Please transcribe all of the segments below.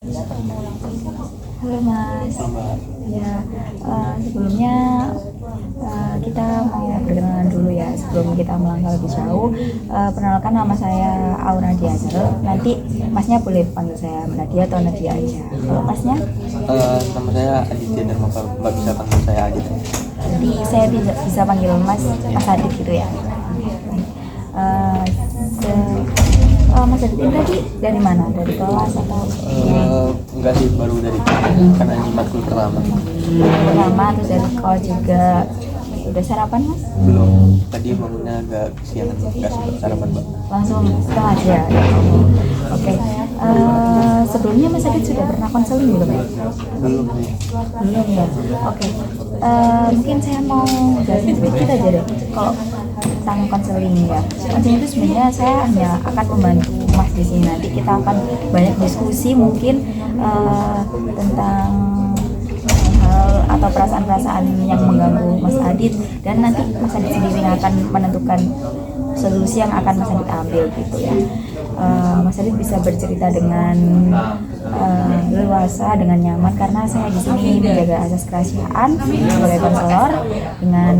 Halo Mas, Mbak. ya sebelumnya kita mau berkenalan dulu ya sebelum kita melangkah lebih jauh. Perkenalkan, nama saya Aura Diazal. Nanti Masnya boleh panggil saya Nadia atau Nadia aja. Kalau Masnya? Nama saya Aditya Dharma, Mbak bisa panggil saya Adit. Jadi saya bisa panggil Mas Adit gitu ya. Eh, Mas Adit ini tadi dari mana? Dari kelas atau Enggak sih, baru dari karena ini matkul pertama. lama? Terus dari sekolah juga. Udah sarapan Mas? Belum, tadi bangunnya agak kesiangan, nggak sempat sarapan Mbak. Langsung setelah aja. Oke. Sebelumnya Mas Adit sudah pernah konseling belum ya? Belum sih. Belum ya. Oke. Mungkin saya mau jelasin sedikit aja deh. Kalau tentang konseling ya. Konseling itu sebenarnya saya hanya akan membantu Mas di sini. Nanti kita akan banyak diskusi mungkin tentang hal atau perasaan-perasaan yang mengganggu Mas Adit, dan nanti Mas Adit sendiri yang akan menentukan solusi yang akan Mas Adit ambil gitu ya. Mas Adit bisa bercerita dengan leluasa, dengan nyaman, karena saya di sini menjaga asas kerahasiaan sebagai konselor dengan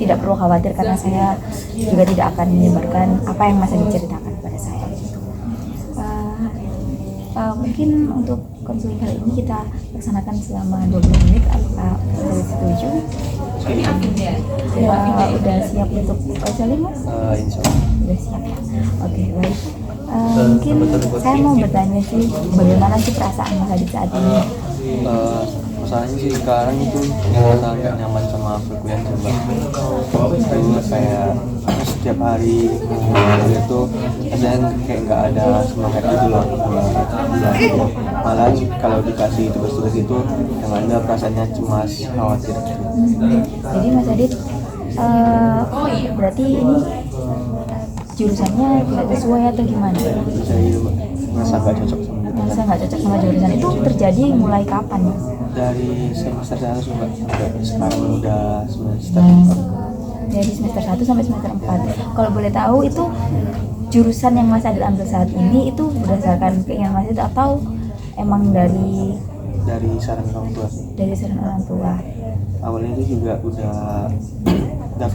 tidak perlu khawatir karena saya juga tidak akan menyebarkan apa yang Mas Adit ceritakan kepada saya gitu. Mungkin untuk konseling kali ini kita laksanakan selama 20 menit. Apakah Mas setuju? Udah siap untuk konseling Mas? Insya Allah. Udah siap ya? Oke, baik. Mungkin saya mau bertanya sih, bagaimana sih perasaan Mas Adit saat ini? Masalahnya sih sekarang itu ngerasa nggak nyaman sama perkuliahan sih Mbak. Dulu kayak setiap hari kuliah tuh rasanya kayak nggak ada semangat gitu loh buat belajar. Malah kalau dikasih tugas-tugas itu yang ada perasaannya cemas, khawatir gitu. Jadi Mas Adit berarti ini jurusannya tidak sesuai atau gimana? Saya merasa nggak cocok sama gitu. Merasa nggak cocok sama jurusan itu terjadi mulai kapan ya? Dari semester 1 Mbak, sampai sekarang udah semester 4. Dari semester 1 sampai semester 4. Kalau boleh tahu itu jurusan yang Mas Adit ambil saat ini itu berdasarkan keinginan Mas Adit atau emang dari saran orang tua sih. dari saran orang tua? Awalnya itu juga udah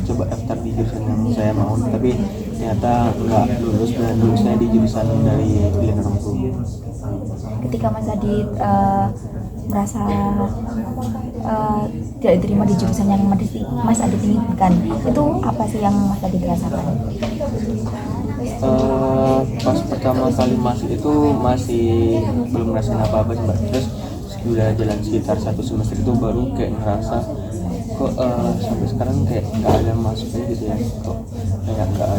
coba daftar di jurusan yang saya mau, tapi ternyata nggak lulus dan lulusnya di jurusan dari pilihan orang tua. Ketika Mas Adit merasa tidak diterima di jurusan yang Mas Adit inginkan, itu apa sih yang Mas Adit rasakan? Pas pertama kali masuk itu masih belum ngerasain apa-apa sih Mbak. Terus udah jalan sekitar 1 semester itu baru kayak ngerasa kok sampai sekarang kayak nggak ada masuknya gitu ya, kok kayak nggak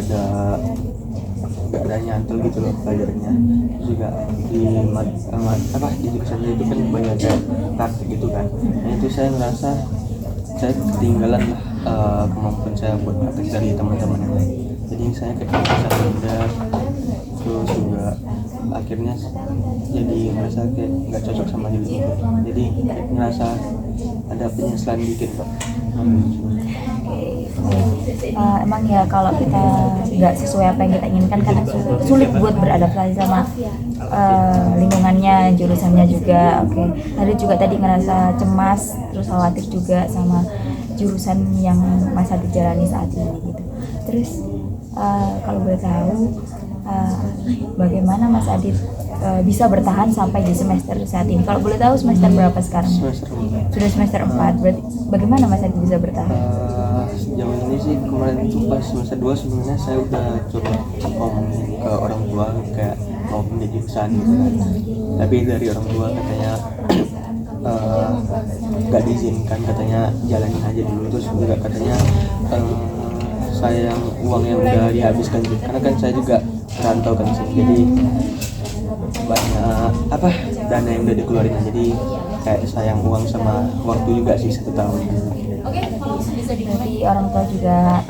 ada nyantel gitu loh pelajarannya. Terus juga di jurusannya itu kan banyak kayak praktik gitu kan. Nah itu saya ngerasa saya ketinggalan lah kemampuan saya buat praktik dari teman-teman yang lain. Jadi saya kayak merasa rendah, terus juga akhirnya jadi ngerasa kayak nggak cocok sama diri. Jadi kayak ngerasa ada penyesalan dikit Pak. Emang ya kalau kita nggak sesuai apa yang kita inginkan, karena sulit buat beradaptasi sama lingkungannya, jurusannya juga. Oke. Tadi juga tadi ngerasa cemas, terus khawatir juga sama jurusan yang Mas Adit jalani saat ini gitu. Terus kalau boleh tahu bagaimana Mas Adit bisa bertahan sampai di semester saat ini? Kalau boleh tahu semester berapa sekarang? Semester 4. Sudah semester 4. Berarti bagaimana Mas Adit bisa bertahan? Sejauh ini sih kemarin itu pas semester 2 sebenarnya saya udah coba ngomongin ke orang tua kayak mau pindah jurusan gitu kan. Tapi dari orang tua katanya nggak diizinkan, katanya jalanin aja dulu. Terus juga katanya sayang uang yang udah dihabiskan gitu. Karena kan saya juga rantau kan sih, jadi banyak dana yang udah dikeluarin, jadi kayak sayang uang sama waktu juga sih 1 tahun. Berarti orang tua juga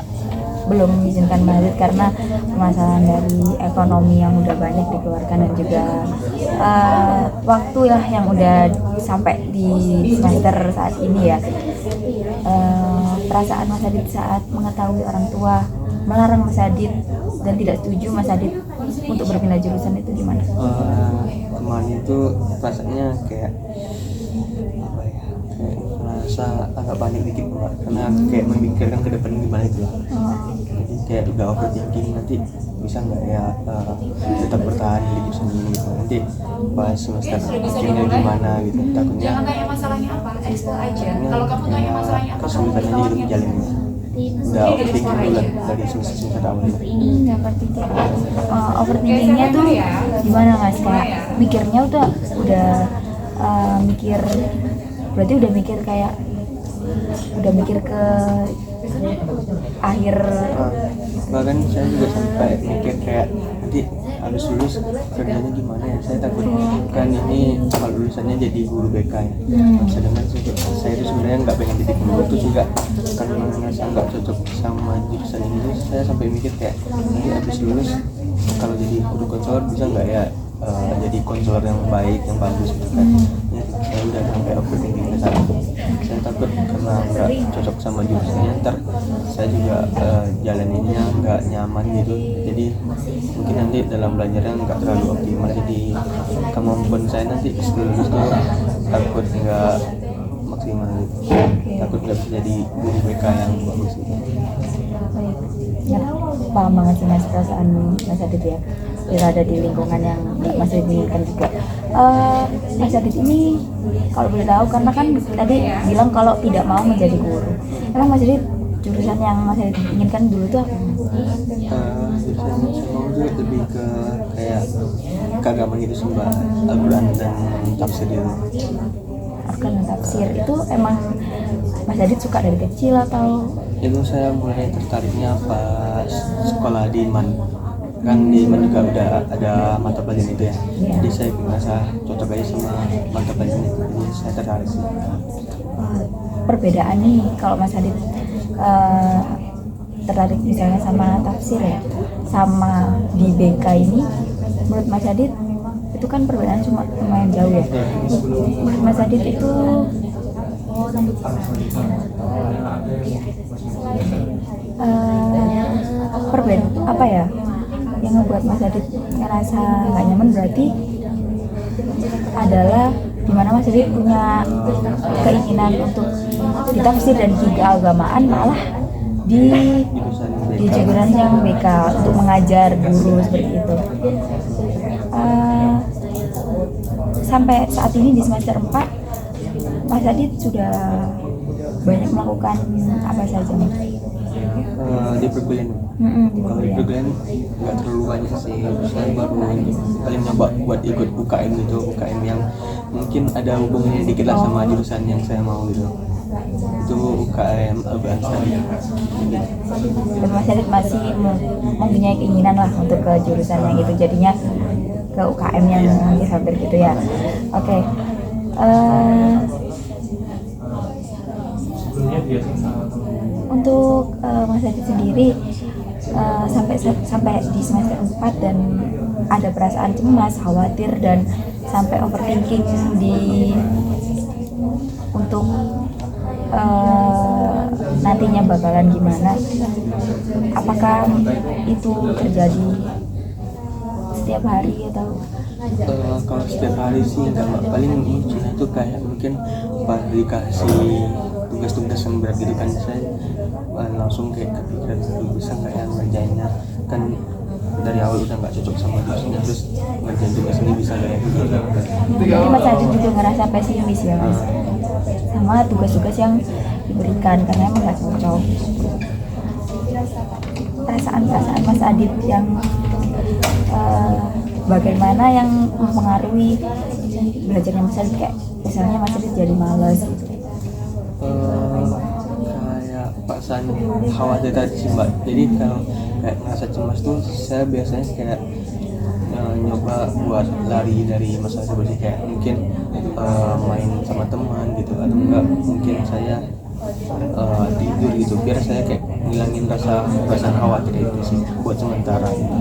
belum mengizinkan Mas Adit karena permasalahan dari ekonomi yang udah banyak dikeluarkan, dan juga waktu ya yang udah sampai di semester saat ini ya. Perasaan Mas Adit saat mengetahui orang tua melarang Mas Adit dan tidak setuju Mas Adit untuk berpindah jurusan itu gimana? itu rasanya kayak apa ya, kayak merasa agak panik dikit Mbak, karena kayak memikirkan ke depan gimana itu lah. Jadi kayak udah overthinking nanti bisa nggak ya tetap bertahan di jurusan ini gitu. Nanti pas semester akhirnya gimana gitu, takutnya Jangan tanya masalahnya apa, explore aja. Kalau kamu tanya masalahnya apa, kamu kesulitan aja hidup jalannya. Udah overthinking dulu dari semester awal. Nggak overthinking. Overthinkingnya tuh gimana Mas? Kayak mikirnya udah mikir, berarti udah mikir kayak udah mikir ke akhir. Bahkan saya juga sampai mikir kayak nanti habis lulus kerjanya gimana ya, saya takut kan ini kalau lulusannya jadi guru BK ya. Sedangkan saya itu sebenarnya nggak pengen jadi guru itu juga karena merasa nggak cocok sama jurusan ini. Terus saya sampai mikir kayak nanti habis lulus kalau jadi guru konselor bisa nggak ya jadi konselor yang baik, yang bagus gitu kan. Ya, saya udah sampai overthinking ke sana. Saya takut karena nggak cocok sama jurusannya, ntar saya juga jalaninnya nggak nyaman gitu. Jadi mungkin nanti dalam belajarnya nggak terlalu optimal, jadi kemampuan saya nanti setelah lulus tuh takut nggak maksimal gitu. Takut nggak bisa jadi guru BK yang bagus gitu. Ya, paham banget sih Mas perasaan Mas Adit ya. Berada di lingkungan yang Mas Adit inginkan juga. Mas Adit ini kalau boleh tahu, karena kan tadi bilang kalau tidak mau menjadi guru. Emang Mas Adit jurusan yang Mas Adit inginkan dulu tuh apa? Jurusan saya mau tuh lebih ke kayak keagamaan gitu sembah Al-Quran dan tafsir itu. Akan tafsir itu emang Mas Adit suka dari kecil atau? Itu saya mulai tertariknya pas sekolah di IMAN. Kan di IMAN juga udah ada mata pelajaran itu ya. Jadi saya merasa cocok aja sama mata pelajaran itu. Jadi saya tertarik sih. Perbedaan nih kalau Mas Adit tertarik misalnya sama tafsir ya, sama di BK ini, menurut Mas Adit itu kan perbedaan cuma lumayan jauh ya. Menurut Mas Adit itu perbedaan apa ya yang ngebuat Mas Adit ngerasa nggak nyaman? Berarti adalah dimana Mas Adit punya keinginan untuk ditafsir dan keagamaan, malah di jurusan yang BK untuk mengajar guru seperti itu. Sampai saat ini di semester 4 Mas Adit sudah banyak melakukan apa saja Mas? Di perkuliahan. Kalau di perkuliahan nggak terlalu banyak sih. Saya baru paling nyoba buat ikut UKM gitu, UKM yang mungkin ada hubungannya dikit lah sama jurusan yang saya mau gitu. Itu UKM Al-Quran. Dan Mas Adit masih mempunyai keinginan lah untuk ke jurusan yang itu, jadinya ke UKM yang hampir gitu ya. Oke. Untuk Mas Adit sendiri sampai di semester 4 dan ada perasaan cemas, khawatir dan sampai overthinking untuk nantinya bakalan gimana? Apakah itu terjadi setiap hari atau? Kalau setiap hari sih enggak, paling munculnya itu kayak mungkin pas dikasih tugas-tugas yang berat gitu kan, saya langsung kayak kepikiran bisa nggak ya ngerjainnya, kan dari awal udah nggak cocok sama jurusannya, terus ngerjain tugas ini bisa nggak ya gitu. Jadi Mas Adit juga ngerasa pesimis ya Mas sama tugas-tugas yang diberikan karena emang nggak cocok. Perasaan Mas Adit yang bagaimana yang mempengaruhi belajarnya Mas Adit, kayak misalnya Mas Adit jadi malas gitu? Kayak perasaan khawatir tadi sih Mbak. Jadi kalau kayak ngerasa cemas tuh saya biasanya kayak nyoba buat lari dari masalah seperti kayak mungkin main sama teman gitu, atau enggak mungkin saya tidur gitu, biar saya kayak ngilangin perasaan khawatir itu sih buat sementara gitu.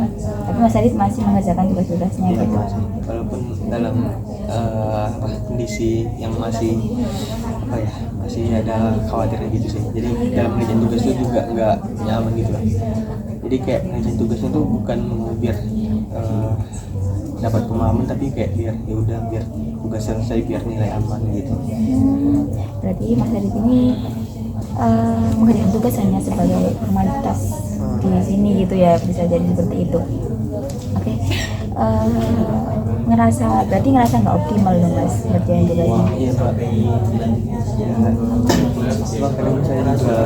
Tapi Mas Adit masih mengerjakan tugas-tugasnya Iya, gitu? masih, walaupun dalam kondisi yang masih masih ada khawatirnya gitu sih. Jadi dalam ngerjain tugas itu juga nggak nyaman gitu lah. Jadi kayak ngerjain tugasnya tuh bukan biar dapat pemahaman, tapi kayak biar ya udah biar tugas selesai, biar nilai aman gitu. Berarti Mas Adit ini mengerjakan tugas hanya sebagai formalitas di sini gitu ya, bisa jadi seperti itu. Oke. Berarti ngerasa nggak optimal dong Mas ngerjain tugasnya? Iya Pak. Ya, kadang saya juga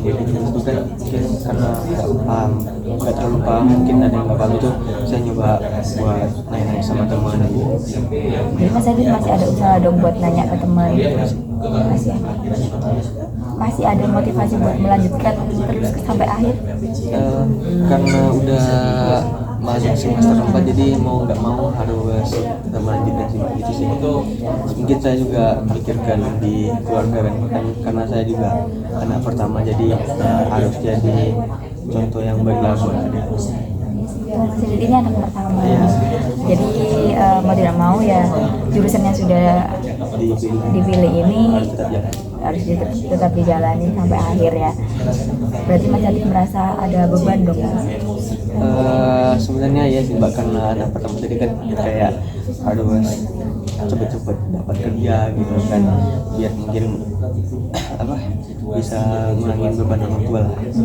itu kan mungkin karena nggak terlalu paham, mungkin ada yang nggak paham itu saya nyoba buat nanya-nanya sama teman gitu. Jadi Mas Adit masih ada usaha dong buat nanya ke teman? Masih ada motivasi buat melanjutkan terus sampai akhir? Karena udah masuk semester 4, jadi mau nggak mau harus melanjutkan sih gitu sih. Mungkin saya juga pikirkan di keluarga kan karena saya juga anak pertama, jadi harus jadi contoh yang baik lah buat adik. Mas Adit ini anak pertama, jadi mau tidak mau ya jurusan yang sudah dipilih ini harus tetap dijalani sampai akhir ya. Berarti Mas Adit merasa ada beban dong Mas? Sebenarnya ya sih Mbak, karena anak pertama tadi kan kayak harus cepet-cepet dapat kerja gitu kan, biar mungkin bisa ngurangin beban orang tua lah gitu.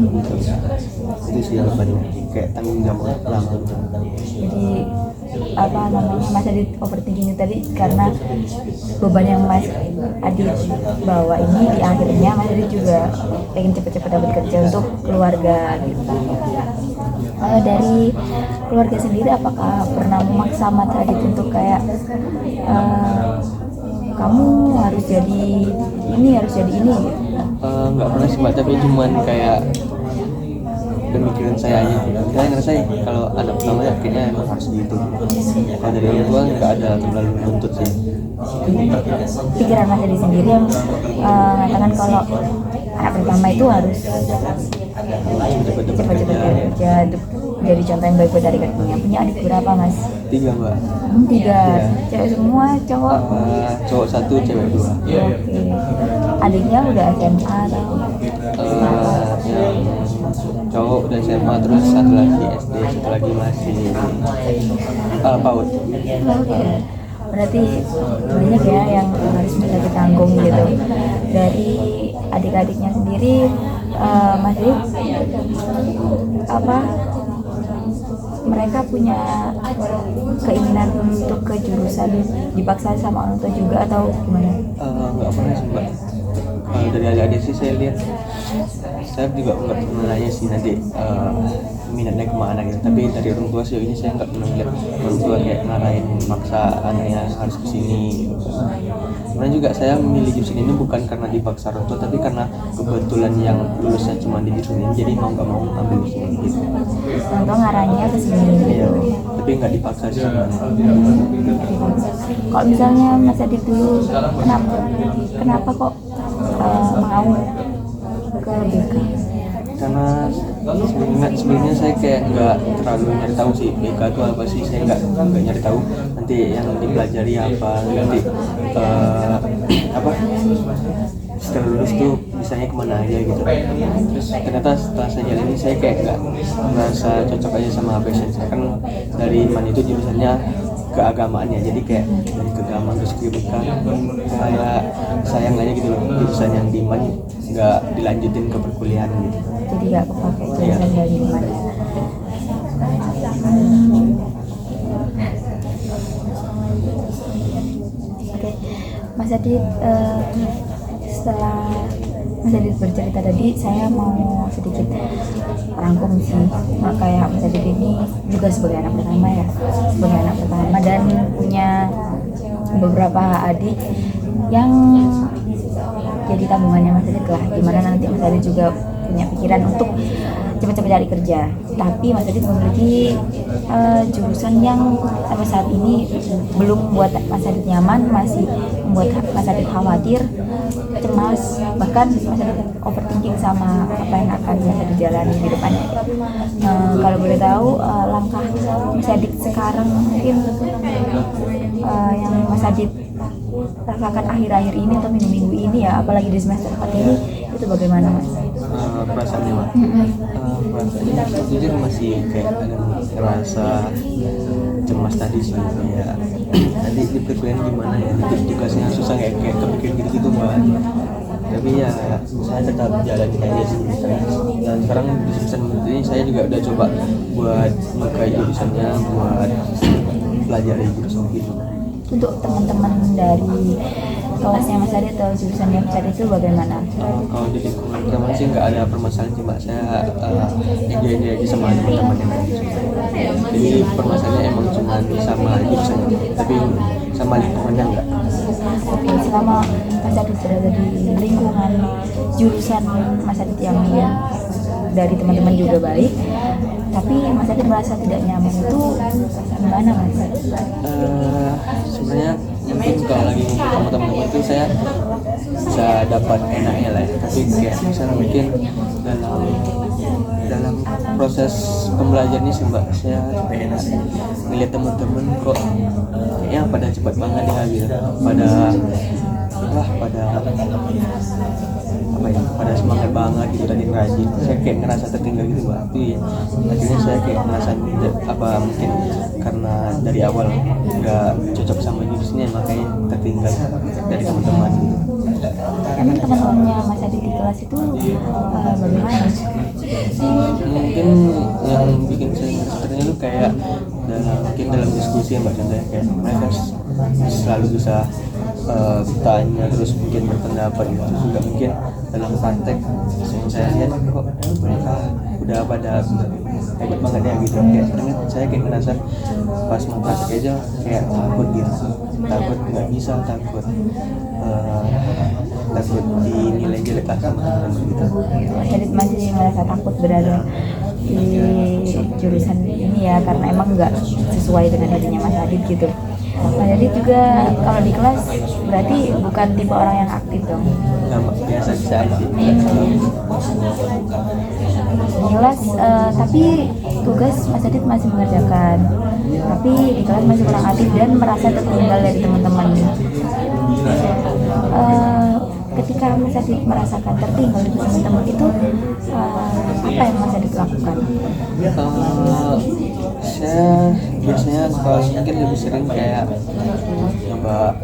Itu sih bebannya, kayak tanggung jawab lama. Jadi Mas Adit overthinking tadi karena beban yang Mas Adit bawa ini di akhirnya Mas Adit juga pengen cepet-cepet dapat kerja untuk keluarga gitu. Dari keluarga sendiri apakah pernah memaksa Mas Adit untuk kayak kamu harus jadi ini gitu? Nggak pernah sih Mbak, tapi cuman kayak pemikiran saya aja. Saya ngerasa kalau anak pertama ya kayaknya emang harus gitu. Kalau dari orang tua nggak ada terlalu menuntut sih. Pikiran Mas Adit sendiri yang mengatakan kalau anak pertama itu harus cepat-cepat kerja, jadi contoh yang baik buat adik-adiknya. Punya adik berapa Mas? 3 Mbak. 3. Cewek semua, cowok? Cowok 1, cewek 2. Oke. Adiknya udah SMA atau? Yang cowok udah SMA, terus satu lagi SD, satu lagi masih PAUD. Oke. Berarti banyak ya yang harus bisa ditanggung gitu. Dari adik-adiknya sendiri, Mas Adit mereka punya keinginan untuk ke jurusan dipaksa sama orang tua juga atau gimana? Nggak pernah sih Mbak. Kalau dari adik-adik sih saya lihat, saya juga nggak pernah nanya sih nanti minatnya kemana gitu. Tapi dari orang tua sih ini saya nggak pernah lihat orang tua kayak ngarahin maksa anaknya harus kesini gitu. Sebenarnya juga saya memilih jurusan ini bukan karena dipaksa orang tua, tapi karena kebetulan yang lulusnya cuma di jurusan ini, jadi mau nggak mau ambil jurusan ini gitu. Orang tua ngarahnya ke sini gitu. Iya, tapi nggak dipaksa sih sebenarnya. Kalau misalnya Mas Adit dulu kenapa kok mau ke BK? Karena sebelumnya saya kayak nggak terlalu nyari tahu sih BK itu apa sih, saya nggak nyari tahu nanti yang dipelajari apa, nanti setelah lulus tuh bisanya kemana aja gitu. Terus ternyata setelah saya jalani saya kayak nggak merasa cocok aja sama passion saya, kan dari MAN itu jurusannya keagamaannya, jadi kayak dari keagamaan terus ke BK kayak sayang aja gitu loh, jurusan yang di MAN nggak dilanjutin ke perkuliahan gitu. Jadi nggak kepake jurusan dari mana? Oke, Mas Adit, setelah Mas Adit bercerita tadi, saya mau sedikit rangkum sih. Kayak Mas Adit ini juga sebagai anak pertama dan punya beberapa adik yang jadi tabungannya Mas Adit lah. Gimana nanti Mas Adit juga punya pikiran untuk cepat-cepat cari kerja, tapi Mas Adit memiliki jurusan yang sampai saat ini belum membuat Mas Adit nyaman, masih membuat Mas Adit khawatir, cemas, bahkan Mas Adit overthinking sama apa yang akan Mas Adit jalani di depannya. Kalau boleh tahu langkah Mas Adit sekarang mungkin yang Mas Adit rasakan akhir-akhir ini atau minggu-minggu ini ya, apalagi di semester 4 ini, itu bagaimana Mas? Perasaannya Mas? Perasaannya jujur masih kayak ada ngerasa cemas tadi sih ya. Nanti di perkuliahan gimana ya, nanti tugasnya susah kayak kepikir gitu mbak. Tapi ya saya tetap jalanin aja sih. Dan sekarang di semester ini saya juga udah coba buat menyukai jurusannya, buat pelajari jurusan gitu. Untuk teman-teman dari kelasnya Mas Adit atau jurusannya Mas Adit itu bagaimana? Kalau di lingkungan teman sih nggak ada permasalahan sih mbak. Saya enjoy aja sama teman-teman yang ada di sini. Jadi permasalahannya emang cuma sama jurusannya, tapi sama lingkungannya enggak. Oke, selama Mas Adit berada di lingkungan jurusan Mas Adit yang dari teman-teman juga baik, tapi Mas Adit merasa tidak nyaman itu gimana Mas? Sebenarnya mungkin kalau lagi ngumpul sama teman-teman itu saya bisa dapat enaknya lah ya. Tapi kayak misalnya mungkin dalam proses pembelajaran ini sih mbak, saya kayak enak ngeliat teman-teman kok kayaknya pada cepat banget ya gitu, pada apa ya, pada semangat banget gitu, rajin. Saya kayak ngerasa tertinggal gitu mbak. Tapi akhirnya saya kayak ngerasa apa mungkin karena dari awal nggak cocok sama jurusannya makanya tertinggal dari teman-teman gitu. Emang teman-temannya Mas Adit di kelas itu bagaimana? Mungkin yang bikin saya tertinggal itu kayak dalam diskusi ya mbak, contohnya kayak mereka selalu bisa bertanya terus mungkin berpendapat gitu. Terus juga mungkin dalam praktek yang saya lihat kok mereka udah pada hebat banget ya gitu. Kayak ternyata saya kayak ngerasa pas mau praktek aja kayak takut gitu, takut nggak bisa, takut dinilai jelek lah sama teman-teman gitu. Mas Adit masih merasa takut berada di jurusan ini ya, karena emang nggak sesuai dengan dirinya Mas Adit gitu. Mas Adit juga kalau di kelas berarti bukan tipe orang yang aktif dong? Nggak mbak, biasa aja. Di kelas tapi tugas Mas Adit masih mengerjakan, tapi di kelas masih kurang aktif dan merasa tertinggal dari teman-teman. Ketika Mas Adit merasakan tertinggal dari teman-teman itu apa yang Mas Adit lakukan? Saya biasanya kalau mungkin lebih sering kayak coba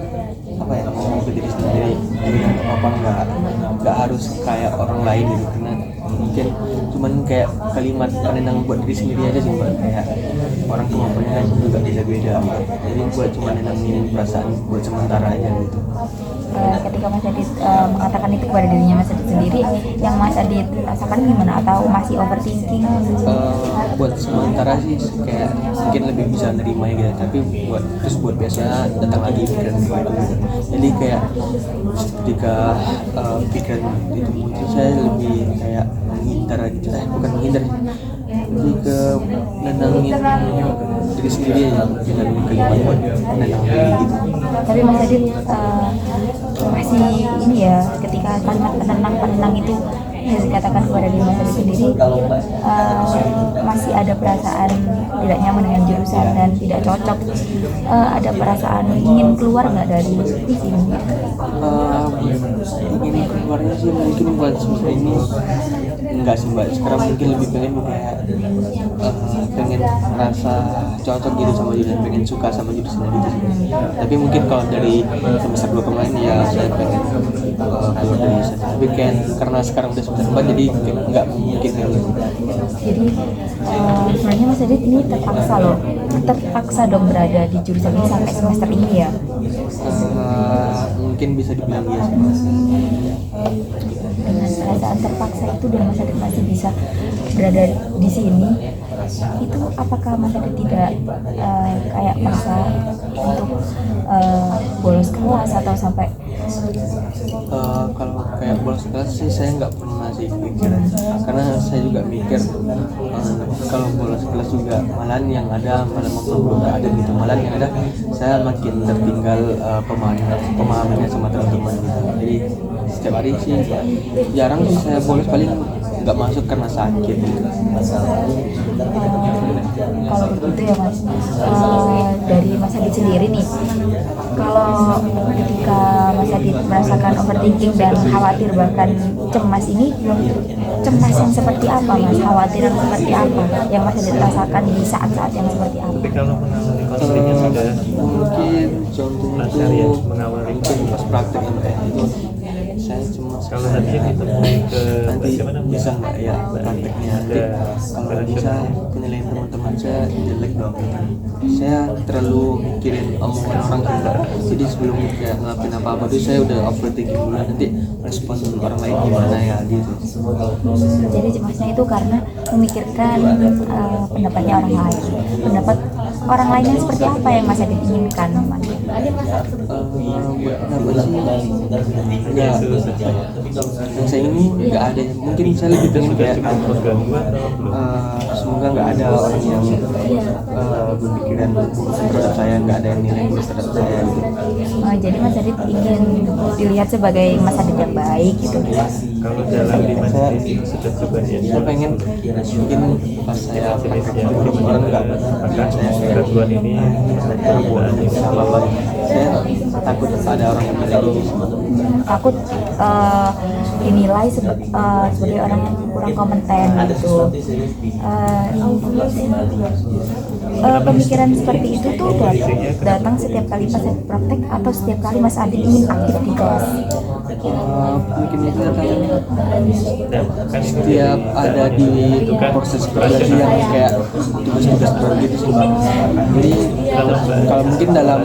apa ya, ngomong ke diri sendiri, apa nggak harus kayak orang lain gitu, karena mungkin cuman kayak kalimat penenang buat diri sendiri aja sih mbak. Kayak orang kemampuannya kan juga beda-beda, jadi buat cuma nenangin perasaan buat sementara aja gitu. Ketika Mas Adit mengatakan itu kepada dirinya Mas Adit sendiri, yang Mas Adit rasakan gimana? Atau masih overthinking? Buat sementara sih kayak mungkin lebih bisa nerima ya gitu, tapi buat biasanya datang lagi pikiran gitu. Jadi kayak ketika pikiran itu muncul, saya lebih kayak menghindar gitu, bukan menghindar, lebih ke nenangin diri sendiri aja, dengan kalimat buat nenangin diri gitu. Tapi Mas Adit masih ini ya, ketika kalimat penenang itu yang dikatakan kepada diri Mas Adit sendiri, masih ada perasaan tidak nyaman dengan jurusan dan tidak cocok, ada perasaan ingin keluar nggak dari sini? Ingin keluarnya sih mungkin buat semester ini enggak sih mbak. Sekarang mungkin lebih pengen kayak pengen merasa cocok gitu sama jurusan, pengen suka sama jurusan gitu sih. Tapi mungkin kalau dari semester 2 kemarin ya saya pengen keluar dari sana. Tapi kayak karena sekarang udah semester 4 jadi nggak mungkin gitu. Jadi sebenarnya Mas Adit ini terpaksa dong berada di jurusan ini sampai semester ini ya? Mungkin bisa dibilang iya sih. Dengan perasaan terpaksa itu dan Mas Adit masih bisa berada di sini, itu apakah Mas Adit tidak kayak masa untuk bolos kelas atau sampai kalau kayak bolos kelas sih saya nggak pernah sih pikiran, karena saya juga mikir kalau bolos kelas juga malahan yang ada malah belum ada gitu, malahan yang ada saya makin tertinggal pemahamannya sama teman-teman gitu. Jadi setiap hari sih jarang sih saya bolos, paling nggak masuk karena sakit gitu. Kalau begitu ya Mas, dari Mas Adit sendiri nih, kalau ketika Mas Adit merasakan overthinking dan khawatir bahkan cemas ini, cemas yang seperti apa Mas? Khawatir yang seperti apa yang Mas Adit rasakan di saat-saat yang seperti apa? Tapi kalau mengawali konseling sudah Mungkin contohnya Mas Arya itu mengawali mungkin pas praktek MTN itu saya cuma kalau nanti ditemui ke nanti siapa namanya? bisa nggak ya prakteknya nanti kalau nggak bisa penilaian teman-teman saya jelek dong. Saya terlalu mikirin omongan orang juga, jadi sebelum kayak ngelakuin apa-apa tuh saya udah overthinking dulu, nanti respon orang lain gimana ya gitu. Jadi cemasnya itu karena memikirkan pendapatnya orang lain, pendapat orang lainnya seperti apa yang Mas Adit inginkan Mas? Buat pendapat sih nggak, yang saya ini nggak ada, mungkin saya lebih pengen kayak mengganggu atau belum? semoga nggak ada orang yang berpikiran buruk terhadap saya, nggak ada yang nilai buruk terhadap saya gitu. Jadi Mas Adit ingin dilihat sebagai Mas Adit yang baik gitu. Kalau dalam di majelis itu sudah coba ya. Saya pengen mungkin pas saya praktek orang nggak Maka saya gangguan ini perbuatan ini apa saya takut ada orang yang bilang Takut dinilai sebagai orang yang kurang kompeten gitu. Pemikiran seperti itu tuh datang setiap kali pas praktek atau setiap kali Mas Adit ingin aktif di kelas? mungkin itu akan kan ini setiap ada di proses belajar yang kayak tugas-tugas baru gitu sih. Jadi kalau mungkin dalam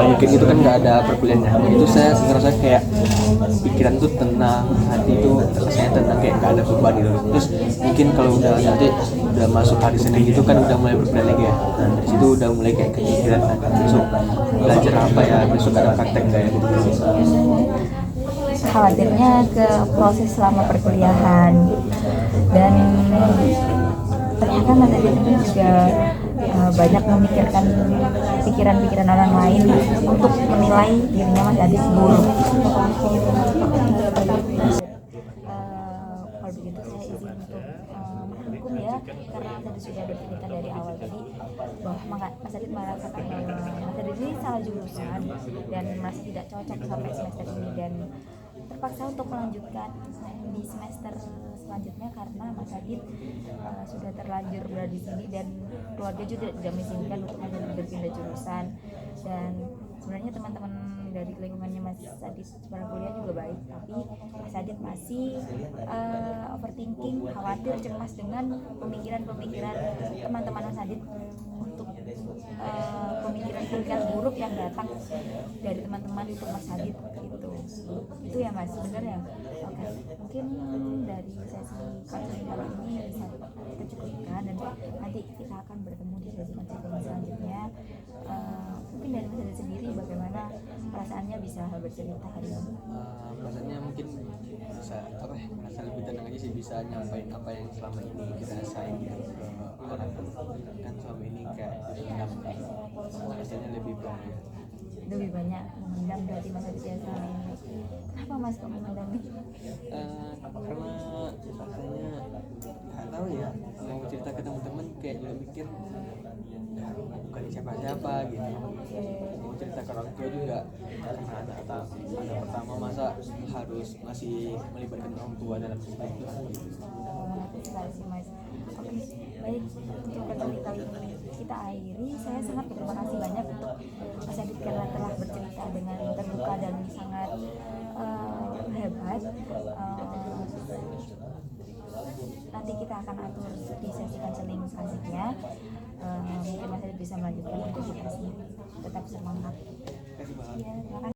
mungkin itu kan nggak ada perkuliahannya, itu saya ngerasa kayak pikiran tuh tenang, hati itu rasanya tenang, kayak nggak ada beban gitu. Terus mungkin kalau udah nanti udah masuk hari Senin gitu kan udah mulai berkuliah lagi ya, nah dari situ udah mulai kayak kepikiran besok belajar apa ya, besok ada praktek nggak ya gitu. Khawatirnya ke proses selama perkuliahan, dan ternyata Mas Adit ini juga banyak memikirkan pikiran-pikiran orang lain untuk menilai dirinya Mas Adit buruk. Kalau begitu saya izin untuk mendukung ya, karena Mas Adit sudah bercerita dari awal tadi bahwa Mas Adit merasakan bahwa Mas Adit ini salah jurusan dan masih tidak cocok sampai semester ini, dan terpaksa untuk melanjutkan di semester selanjutnya karena Mas Adit sudah terlanjur berada di sini dan keluarga juga tidak mengizinkan untuk Mas Adit berpindah jurusan. Dan sebenarnya teman-teman dari lingkungannya Mas Adit sebenarnya kuliah juga baik, tapi Mas Adit masih overthinking, khawatir, cemas dengan pemikiran-pemikiran teman-teman Mas Adit untuk pemikiran-pemikiran buruk yang datang dari teman-teman untuk Mas Adit gitu. Itu ya Mas sebenarnya. Oke, mungkin dari sesi counseling kali ini bisa kita cukupkan, dan nanti kita akan bertemu di sesi counseling selanjutnya. Mungkin dari Mas Adit sendiri bagaimana perasaannya bisa bercerita hari ini? Rasanya mungkin bisa apa ya, merasa lebih tenang aja sih, bisa nyampain apa yang selama ini kita rasain gitu ke orang kan. Selama ini kayak rasanya lebih banyak Memendam berarti Mas Adit ya selama ini. Kenapa Mas kok memendam nih? karena rasanya nggak tahu ya, mau cerita ke teman-teman kayak juga mikir bukan siapa-siapa gitu, mau cerita ke orang tua juga karena anak pertama, masa harus masih melibatkan orang tua dalam cerita itu gitu. Sekali sih Mas. Oke, baik, untuk kali ini kita akhiri. Saya sangat berterima kasih banyak untuk Mas Adit karena telah bercerita dengan terbuka dan sangat hebat. Nanti kita akan atur di sesi counseling selanjutnya. Mungkin Mas Adit bisa melanjutkan aktivitasnya. Tetap semangat. Ya, terima kasih.